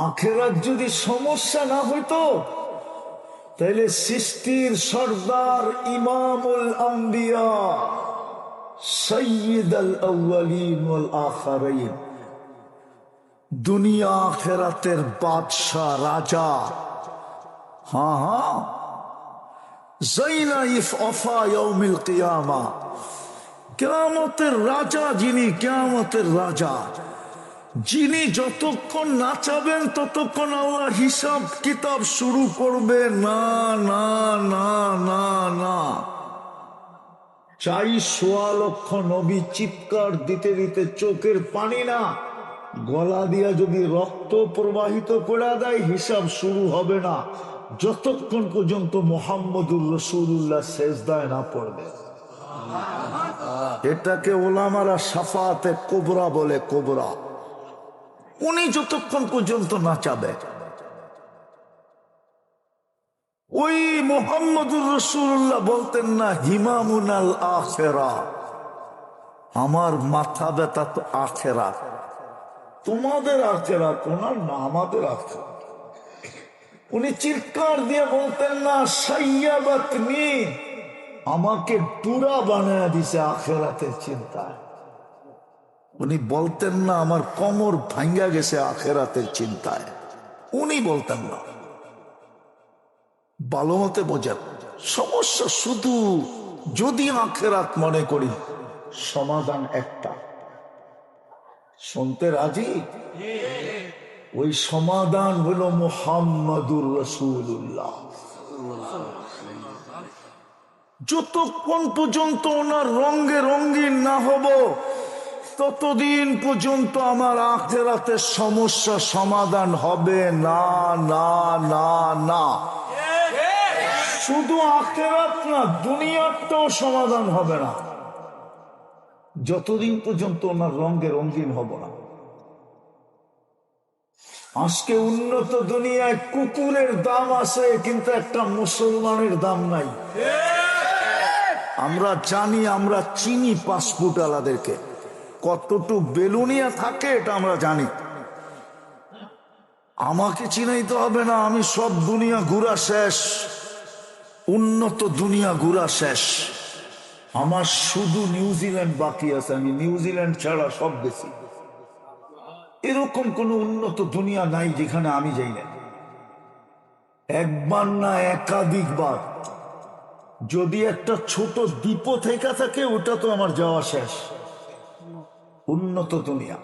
আখেরাত যদি সমস্যা না হইতো তাহলে সৃষ্টির সর্দার ইমামুল আম্বিয়া সৈয়দুল আউয়ালিন ওয়াল আখিরিন, দুনিয়া আখেরাতের বাদশাহ রাজা, হ্যাঁ যাইনাইফ আফা ইয়াউমিল কিয়ামা, কিয়ামতের রাজা, যিনি কিয়ামতের রাজা, যিনি যতক্ষণ নাচাবেন ততক্ষণ আল্লাহ হিসাব কিতাব শুরু করবে না না না না না। চাই ১.৫ লক্ষ নবী চিৎকার দিতে দিতে চোখের পানি না, গলা দিয়া যদি রক্ত প্রবাহিত করে দেয় হিসাব শুরু হবে না যতক্ষণ পর্যন্ত মুহাম্মদুর রাসূলুল্লাহ সেজদায় না পড়বে। এটাকে ওলামারা শাফাতে কুবরা বলে, কুবরা। উনি যতক্ষণ পর্যন্ত নাচাবে, ওই মুহাম্মদুর রাসূলুল্লাহ বলতেন না হিমামুনাল আখিরা, আমার মাথা ব্যথা তো আখিরাত, তোমাদের আখিরাত ওনার না, আমাদের আখিরাত। উনি চিৎকার দিয়ে বলতেন না সাইয়াবাতনি, আমাকে বুড়া বানায় দিছে আখিরাতের চিন্তায়। উনি বলতেন না আমার কোমর ভাঙ্গা গেছে আখিরাতের চিন্তায়, উনি বলতেন না। ভালো মতে বোঝেন, সমস্যা শুধু যদি আখিরাত মনে করি, সমাধান একটা। শুনতে রাজি? ওই সমাধান হলো মুহাম্মদুর রাসূলুল্লাহ। যতক্ষণ পর্যন্ত ওনার রঙে রঙিন না হব ততদিন পর্যন্ত আমার আখিরাতের সমস্যা সমাধান হবে না না না না। শুধু আখিরাত না, দুনিয়াটাও সমাধান হবে না যতদিন পর্যন্ত ওনার রঙে রঙিন হব না। আজকে উন্নত দুনিয়ায় কুকুরের দাম আছে কিন্তু একটা মুসলমানের দাম নাই। আমরা জানি, আমরা চিনি পাসপোর্ট আলাদেরকে, কতটুক বেলুনিয়া থাকে এটা আমরা জানি। আমাকে চিনাইতে হবে না, আমি সব দুনিয়া ঘুরা শেষ, উন্নত দুনিয়া ঘুরা শেষ। আমার শুধু নিউজিল্যান্ড বাকি আছে, আমি নিউজিল্যান্ড ছাড়া সব গেছি। এরকম কোন উন্নত দুনিয়া নাই যেখানে আমি যাই না, একবার না একাধিকবার। যদি একটা ছোট দ্বীপ থেকে থাকে ওটা তো আমার যাওয়া শেষ। উন্নত দুনিয়া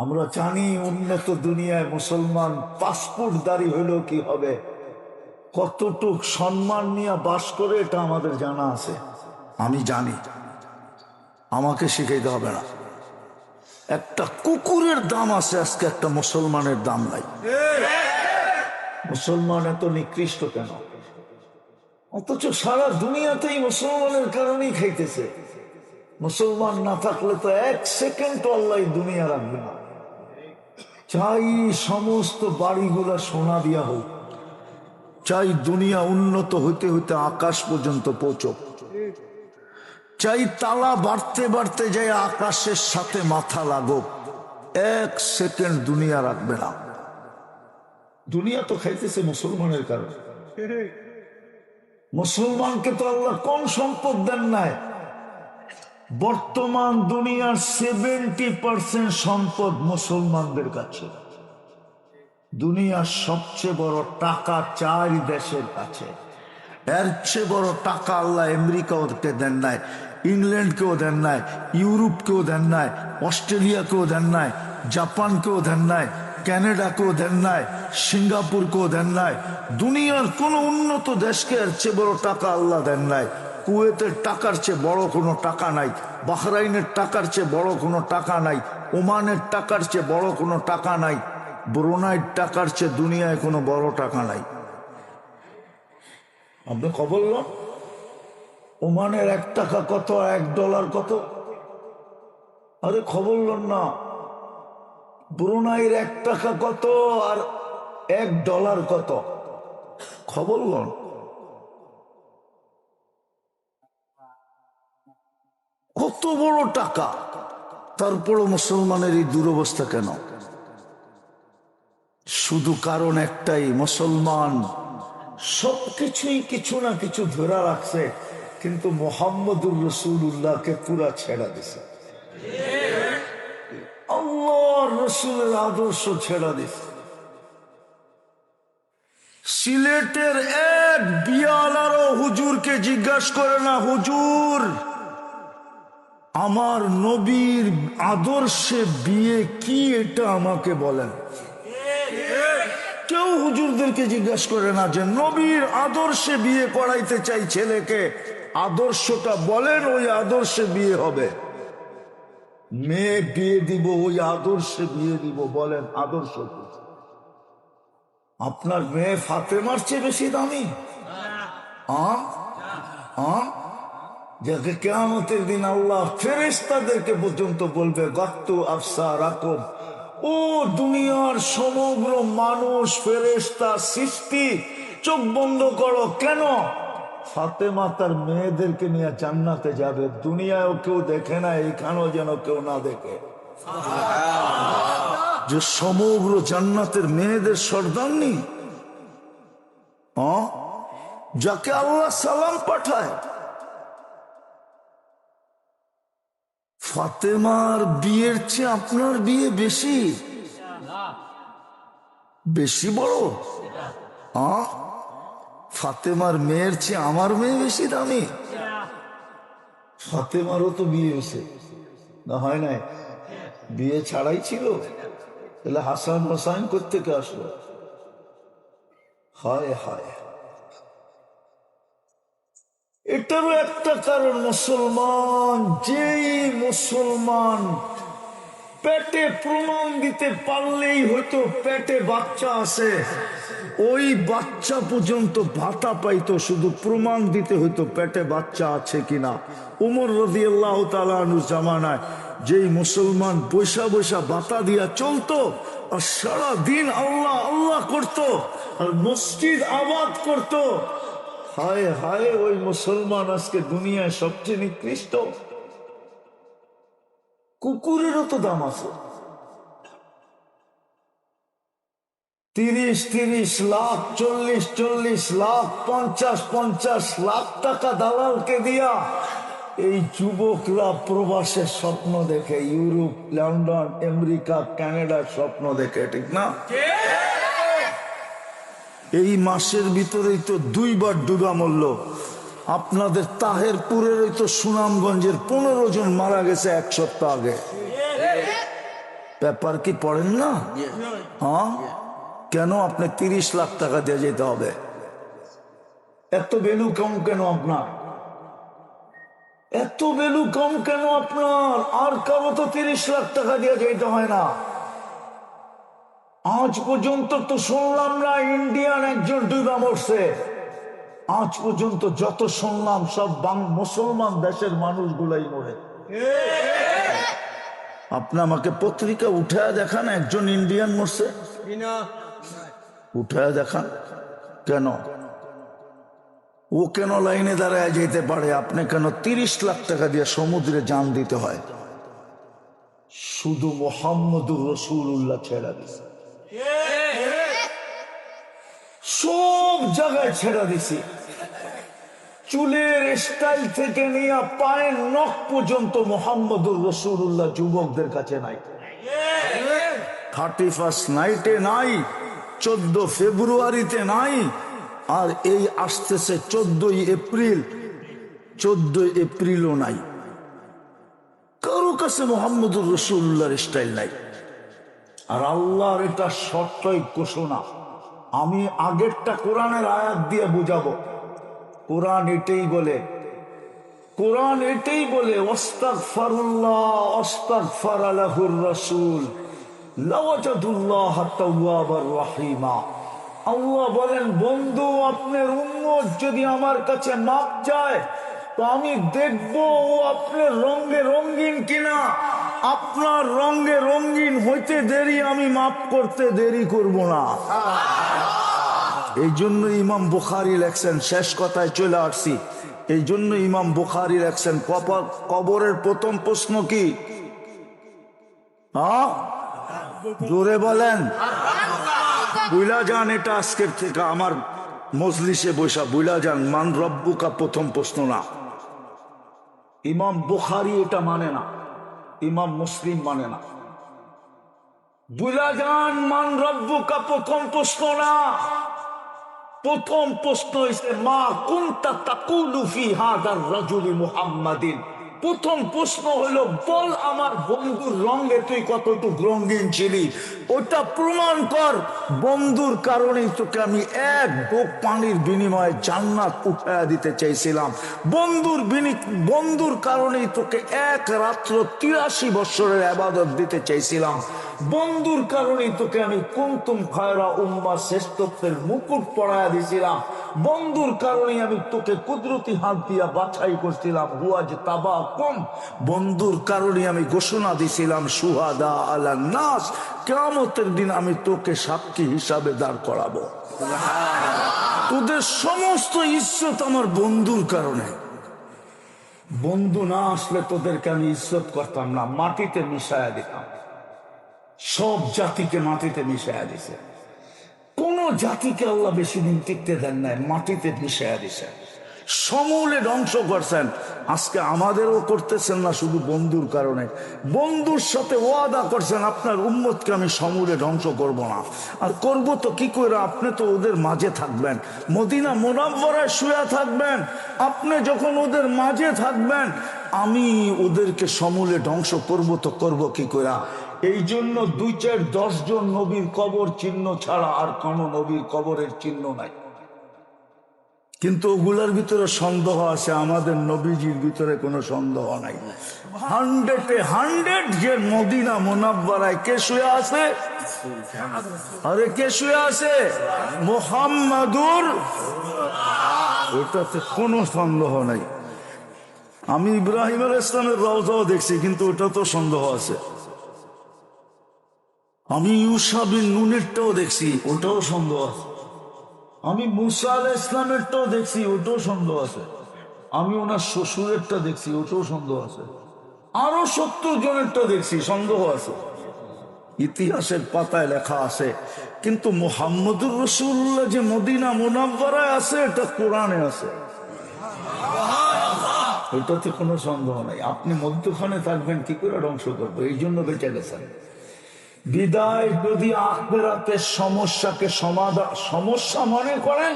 আমরা জানি, উন্নত দুনিয়ায় মুসলমান পাসপোর্টধারী হইলেও কি হবে, কতটুক সম্মান নিয়ে বাস করে এটা আমাদের জানা আছে, আমি জানি, আমাকে শিখাইতে হবে না। একটা কুকুরের দাম আছে, আজকে একটা মুসলমানের দাম নাই। মুসলমান এত নিকৃষ্ট কেন? অথচ সারা দুনিয়াতেই মুসলমানের কারণেই খাইতেছে। মুসলমান না থাকলে তো 1 সেকেন্ড আল্লাহ দুনিয়া রাখবে না। চাই সমস্ত বাড়িগুলা সোনা দিয়া হোক, চাই দুনিয়া উন্নত হইতে হইতে আকাশ পর্যন্ত পৌঁছক, চাই তালা বাড়তে বাড়তে যায় আকাশের সাথে মাথা লাগুক, 1 সেকেন্ড দুনিয়া রাখবে না। দুনিয়া তো খাইতেছে মুসলমানের কারণে। মুসলমানকে তো আল্লাহ কম সম্পদ দেন নাই। বর্তমান দুনিয়ার 70% সম্পদ মুসলমানদের কাছে। দুনিয়ার সবচেয়ে বড় টাকা 4 দেশের কাছে। এর চেয়ে বড় টাকা আল্লাহ আমেরিকাকে দেন নাই, ইংল্যান্ডকেও দেন নাই, ইউরোপকেও দেন নাই, অস্ট্রেলিয়াকেও দেন নাই, জাপানকেও দেন নাই, কানাডাকেও দেন নাই, সিঙ্গাপুরকেও দেন নাই। দুনিয়ার কোন উন্নত দেশকে এর চেয়ে বড় টাকা আল্লাহ দেন নাই। কুয়েতের টাকার চেয়ে বড় কোনো টাকা নাই, বাহরাইনের টাকার চেয়ে বড় কোনো টাকা নাই, ওমানের টাকার চেয়ে বড় কোনো টাকা নাই, ব্রুনাইর টাকার চেয়ে দুনিয়ায় কোনো বড় টাকা নাই। আপনি খবর লন, ওমানের 1 টাকা কত, $1 কত? আরে খবর লন না, ব্রুনাইয়ের 1 টাকা কত আর $1 কত? খবর লন। কত বড় টাকা, তারপরও মুসলমানের এই দুরবস্থা কেন? শুধু কারণ একটাই, মুসলমান সবকিছুই কিছু না কিছু ধরে রাখছে, কিন্তু মুহাম্মদুর রাসূলুল্লাহকে পুরা ছেড়ে দিছে। আল্লাহর রাসূলের আদর্শ ছেড়ে দিছে। সিলেটের এক বিয়ালারও হুজুরকে জিজ্ঞাসা করে না, হুজুর আমার নবীর আদর্শে বিয়ে কি, এটা আমাকে বলেন। কেউ হুজুরদেরকে জিজ্ঞাসা করে না যে নবীর আদর্শে বিয়ে করাইতে চাই ছেলেকে, আদর্শটা বলেন, ওই আদর্শে বিয়ে হবে। মেয়ে বিয়ে দিব, ওই আদর্শে বিয়ে দিব, বলেন আদর্শ কি? আপনার মেয়ে ফাতেমার চেয়ে বেশি দামি? যাকে কিয়ামতের দিন আল্লাহ ফেরেশতাদেরকে পর্যন্ত বলবে গাত্তু আফসারাকুম, ও দুনিয়ার সমগ্র মানুষ ফেরেশতা সৃষ্টি, চোখ বন্ধ করো। কেন? ফাতেমা তার মেয়েদেরকে নিয়ে জান্নাতে যাবে, দুনিয়ায়ও কেউ দেখে না, এখানেও যেন কেউ না দেখে। যে সমগ্র জান্নাতের মেয়েদের সর্দারনি, যাকে আল্লাহ সালাম পাঠায়, ফাতেমার বিয়ের চেয়ে আপনার বিয়ে বেশি বেশি বড়? ফাতেমার মেয়ের চেয়ে আমার মেয়ে বেশি দামি? ফাতেমারও তো বিয়ে হয়েছে না, হয় নাই? বিয়ে ছাড়াই ছিল, তাহলে হাসান হোসাইন কোত্থেকে আসলো? হায় হায়, এটারও একটা কারণ, মুসলমান যেই মুসলমান পেটে প্রমাণ দিতে পারলেই হয়তো পেটে বাচ্চা আছে, ওই বাচ্চা পর্যন্ত ভাতা পাইতো, শুধু প্রমাণ দিতে হইতো পেটে বাচ্চা আছে কিনা। উমর রাদিয়াল্লাহু তাআলা আনহু জামানায় যেই মুসলমান বৈশা বৈশা ভাতা দিয়া চলতো আর সারা দিন আল্লাহ আল্লাহ করতো আর মসজিদ আবাদ করতো, হায় হায়, ওই মুসলমান আজকে দুনিয়ায় সবচেয়ে নিকৃষ্ট। কুকুরেরও তো দাম আছে। 30-30 লাখ, 40-40 লাখ, 50-50 লাখ টাকা দালালকে দিয়া এই যুবকরা প্রবাসের স্বপ্ন দেখে, ইউরোপ, লন্ডন, আমেরিকা, কানাডার স্বপ্ন দেখে, ঠিক না? এই মাসের ভিতরেই তো 2 বার ডুবা মরল। আপনাদের তাহেরপুরের তো সুনামগঞ্জের 15 জন মারা গেছে 1 সপ্তাহ আগে। পেপার কি পড়েন না? কেন আপনি 30 লাখ টাকা দিয়ে যেতে হবে? এত ভ্যালু কম কেন আপনার? এত ভ্যালু কম কেন আপনার? আর কারো তো 30 লাখ টাকা দিয়ে যেতে হয় না। আজ পর্যন্ত তো শুনলাম না ইন্ডিয়ান একজন ডুবা মরছে। আজ পর্যন্ত যত শুনলাম সব মুসলমান দেশের মানুষগুলাই মরে। আপনি আমাকে পত্রিকা উঠায় দেখান একজন ইন্ডিয়ান মরছে, উঠায় দেখান। কেন? ও কেন লাইনে দাঁড়ায় যেতে পারে, আপনি কেন 30 লাখ টাকা দিয়ে সমুদ্রে জান দিতে হয়? শুধু মুহাম্মদুর রাসূলুল্লাহ ছেড়ে দিছে, সব জায়গায় ছেড়ে দিছি। চুলের স্টাইল থেকে নিয়ে পায়ের নখ পর্যন্ত মুহাম্মদুর রাসূলুল্লাহ যুবকদের কাছে নাই। 31st নাইটে নাই, 14 ফেব্রুয়ারিতে নাই, আর এই আসতেছে 14ই এপ্রিল, 14 এপ্রিলও নাই। কারো কাছে মুহাম্মদুর রাসূলুল্লাহর স্টাইল নাই। আর আল্লাহর এটা শর্তই ঘোষণা। আমি আগেরটা কোরআনের আয়াত দিয়ে বুঝাবো। কোরআন এটাই বলে, কোরআন এটাই বলে, আস্তাগফিরুল্লাহ আস্তাগফারা লাহুর রাসূল লাওয়াজাদুল্লাহ তাওয়াবার রহিমা। আল্লাহ বলেন, বন্ধু আপনার উম্মত যদি আমার কাছে মাপ চায় তো আমি দেখবো ও আপনার রঙে রঙিন কিনা। আপনার রঙে রঙিন হইতে দেরি, আমি মাপ করতে দেরি করব না। এই জন্য ইমাম বুখারী লেখছেন, শেষ কথায় চলে আসছি, এই জন্য ইমাম বুখারী লেখছেন কবরের প্রথম প্রশ্ন কি? জোরে বলেন। বুইলা যান এটা আজকের থেকে আমার মজলিসে বসা বুইলা যান, মান রব্বুকা প্রথম প্রশ্ন না। ইমাম বুখারী এটা মানে না, ইমাম মুসলিম মানে না। বুইলা যান, মান রব্বুকা প্রথম প্রশ্ন না। প্রথম প্রশ্ন হইছে মা কুনতা তাকুলু ফি হাদার রাজুলি মুহাম্মাদিন। প্রথম প্রশ্ন হলো, বল আমার বন্ধুর রঙে তুই কতটুকু রঙিন ছিলি, ওটা প্রমাণ কর। বন্ধুর কারণেই তোকে আমি এক বুক পানির বিনিময়ে জান্নাত উঠায়া দিতে চাইছিলাম। বন্ধুর কারণেই তোকে এক রাত্র 83 বছরের ইবাদত দিতে চাইছিলাম। বন্ধুর কারণেই তোকে আমি কুনতুম খায়রা উম্মাহ শ্রেষ্ঠত্বের মুকুট পরায়া দিয়েছিলাম। বন্ধুর কারণেই আমি তোকে কুদরতি হাত দিয়া বাছাই করছিলাম। হুয়াজ তাবাকুম, বন্ধুর কারণেই আমি ঘোষণা দিছিলাম শুহাদা আলান নাস, কিয়ামতের দিন আমি তোকে সাক্ষী হিসাবে দাঁড় করাবো। তোদের সমস্ত ইজ্জত আমার বন্ধুর কারণে। বন্ধু না আসলে তোদেরকে আমি ইজ্জত করতাম না, মাটিতে মিশায়া দিতাম। সব জাতিকে মাটিতে মিশায়া দিছে। কোন জাতিকে আল্লাহ বেশি দিন টিকতে দেন নাই, মাটিতে মিশায়া দিছে, সমূলে ধ্বংস করছেন। আজকে আমাদেরও করতেছেন না, শুধু বন্ধুর কারণে। বন্ধুর সাথে ওয়াদা করছেন আপনার উম্মতকে আমি সমূলে ধ্বংস করব না। আর করব তো কি করে? আপনি তো ওদের মাঝে থাকবেন, মদিনা মুনাওয়ারায় শুয়ে থাকবেন। আপনি যখন ওদের মাঝে থাকবেন, আমি ওদেরকে সমূলে ধ্বংস করব তো করব কি করে? এই জন্য 2-4-10 জন নবীর কবর চিহ্ন ছাড়া আর কোন নবীর কবরের চিহ্ন নাই। কিন্তু ওগুলার ভিতরে সন্দেহ আছে, আমাদের নবীজির ভিতরে কোনো সন্দেহ নাই। 100 যে মদিনা মুনাওয়ারায় কে শুয়ে আছে? আরে কে শুয়ে আছে? মুহাম্মাদুর, ওটাতে কোনো সন্দেহ নাই। আমি ইব্রাহিম আলাইহিস সালামের রওজাও দেখছি, কিন্তু ওটা তো সন্দেহ আছে। আমি ইউসা বিন নুনেরটাও দেখছি, ওটাও সন্দেহ আছে। আমি মুসা আলাইহিস ইসলামেরটাও দেখছি, ওটাও সন্দেহ আছে। আমি ওনার শ্বশুরেরটা দেখছি, ওটাও সন্দেহ আছে। আরো 70 জনেরটা দেখছি, সন্দেহ আছে। ইতিহাসের পাতায় লেখা আছে। কিন্তু মুহাম্মদুর রাসূলুল্লাহ যে মদিনা মুনাওয়ারায় আছে, এটা কোরআনে আছে, ওটাতে কোনো সন্দেহ নাই। আপনি মধ্যখানে থাকবেন, কি করে ধ্বংস করবো? এই জন্য বেঁচে গেছেন। বিদায় যদি আখিরাতের সমস্যাকে সমস্যা মনে করেন,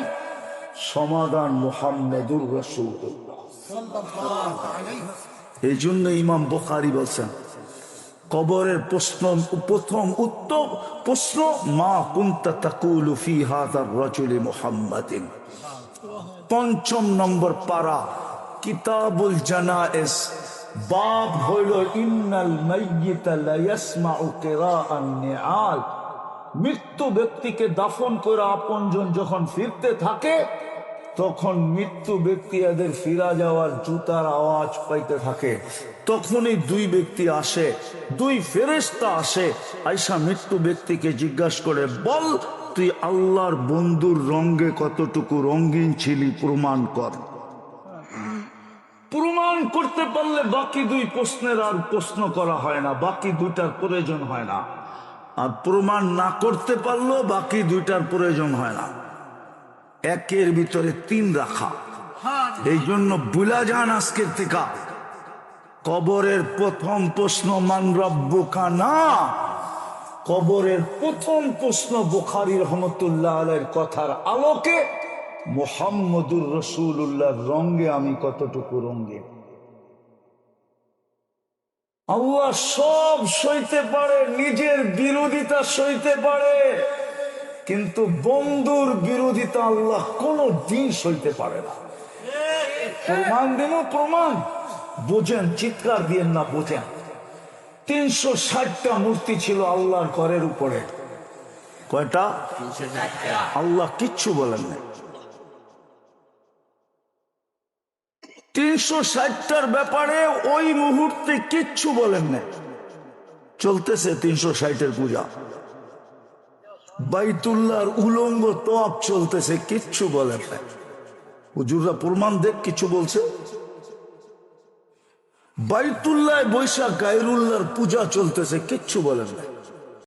সমাধান মুহাম্মদুর রাসূলুল্লাহ। এই জন্য ইমাম বুখারী বলছেন, কবরের প্রথম উত্তর প্রশ্ন মা কুনতা তাকুলু ফি হাযার রাজুলি মুহাম্মাদিন। 5 নম্বর পারা, কিতাবুল জানায়েজ, বাব হইল ইন্নাল মাইয়িতা লা ইয়াসমাউ কিরাআন নিআল। মৃত্যু ব্যক্তিকে দাফন করে আপনজন যখন ফিরতে থাকে, তখন মৃত্যু ব্যক্তি এদের ফিরা যাওয়ার জুতার আওয়াজ পাইতে থাকে। তখনই 2 ব্যক্তি আসে, 2 ফেরেশতা আসে, আয়েশা মৃত্যু ব্যক্তিকে জিজ্ঞাসা করে, বল তুই আল্লাহর বন্ধুর রঙে কতটুকু রঙিন ছিলি, প্রমাণ কর। প্রমাণ করতে পারলে বাকি 2 প্রশ্নের আর প্রশ্ন করা হয় না, বাকি 2টার প্রয়োজন হয় না। আর প্রমাণ না করতে পারলেও বাকি 2টার প্রয়োজন হয় না। একের ভিতরে 3 রাখা। এই জন্য ভুলা যান আজকের থেকে, কবরের প্রথম প্রশ্ন মান রব্বুকা না। কবরের প্রথম প্রশ্ন বুখারী রহমতুল্লাহ আলাইহির কথার আলোকে, মুহাম্মদুর রাসূলুল্লাহর রঙে আমি কতটুকু রঙিন। আল্লাহ সব সইতে পারে, নিজের বিরোধিতা সইতে পারে, কিন্তু বন্ধুর বিরোধিতা আল্লাহ কোনো দিন সইতে পারে না। প্রমাণ দিন, প্রমাণ বোঝেন, চিৎকার দিয়েন না, বোঝেন। 360টা মূর্তি ছিল আল্লাহর ঘরের উপরে। কয়টা? আল্লাহ কিচ্ছু বলেন না। 360টার ব্যাপারে ওই মুহূর্তে কিচ্ছু বলেন না। চলতেছে 360-এর পূজা, বাইতুল্লাহর উলঙ্গ তওয়াফ চলতেছে, কিচ্ছু বলেন না। হুজুররা প্রমাণ দেখ কিছু বলছে? বাইতুল্লাহ বৈশাখ গায়রুল্লাহর পূজা চলতেছে, কিচ্ছু বলেন না।